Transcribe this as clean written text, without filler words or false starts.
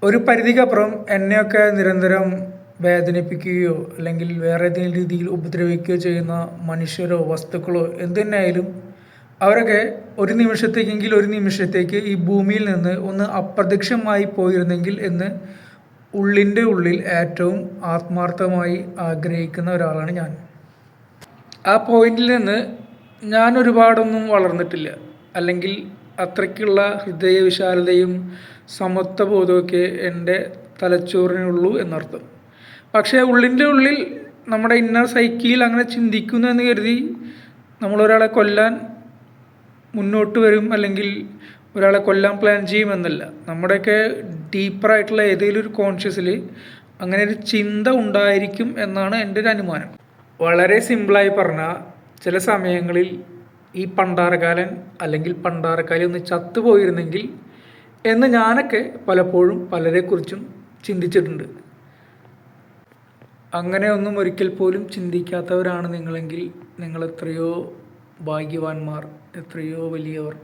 ഒരു പരിധിക്കപ്പുറം എന്നെയൊക്കെ നിരന്തരം വേദനിപ്പിക്കുകയോ അല്ലെങ്കിൽ വേറെ ഏതെങ്കിലും രീതിയിൽ ഉപദ്രവിക്കുകയോ ചെയ്യുന്ന മനുഷ്യരോ വസ്തുക്കളോ എന്തു തന്നെയായാലും അവരൊക്കെ ഒരു നിമിഷത്തേക്ക് ഈ ഭൂമിയിൽ നിന്ന് ഒന്ന് അപ്രത്യക്ഷമായി പോയിരുന്നെങ്കിൽ എന്ന് ഉള്ളിൻ്റെ ഉള്ളിൽ ഏറ്റവും ആത്മാർത്ഥമായി ആഗ്രഹിക്കുന്ന ഒരാളാണ് ഞാൻ. ആ പോയിന്റിൽ നിന്ന് ഞാൻ ഒരുപാടൊന്നും വളർന്നിട്ടില്ല, അല്ലെങ്കിൽ അത്രയ്ക്കുള്ള ഹൃദയവിശാലതയും സമത്വബോധമൊക്കെ എൻ്റെ തലച്ചോറിനുള്ളൂ എന്നർത്ഥം. പക്ഷേ ഉള്ളിൻ്റെ ഉള്ളിൽ നമ്മുടെ ഇന്നർ സൈക്കിയിൽ അങ്ങനെ ചിന്തിക്കുന്നു എന്ന് കരുതി നമ്മളൊരാളെ കൊല്ലാൻ മുന്നോട്ട് വരും, അല്ലെങ്കിൽ ഒരാളെ കൊല്ലാൻ പ്ലാൻ ചെയ്യുമെന്നല്ല. നമ്മുടെയൊക്കെ ഡീപ്പറായിട്ടുള്ള ഏതെങ്കിലും ഒരു കോൺഷ്യസിൽ അങ്ങനെ ഒരു ചിന്ത ഉണ്ടായിരിക്കും എന്നാണ് എൻ്റെ ഒരു അനുമാനം. വളരെ സിമ്പിളായി പറഞ്ഞാൽ, ചില സമയങ്ങളിൽ ഈ പണ്ടാരക്കാലൻ അല്ലെങ്കിൽ പണ്ടാരക്കാലി ഒന്ന് ചത്തുപോയിരുന്നെങ്കിൽ എന്ന് ഞാനൊക്കെ പലപ്പോഴും പലരെക്കുറിച്ചും ചിന്തിച്ചിട്ടുണ്ട്. അങ്ങനെ ഒന്നും ഒരിക്കൽ പോലും ചിന്തിക്കാത്തവരാണ് നിങ്ങളെങ്കിൽ നിങ്ങൾ എത്രയോ ഭാഗ്യവാന്മാർ, എത്രയോ വലിയവർ.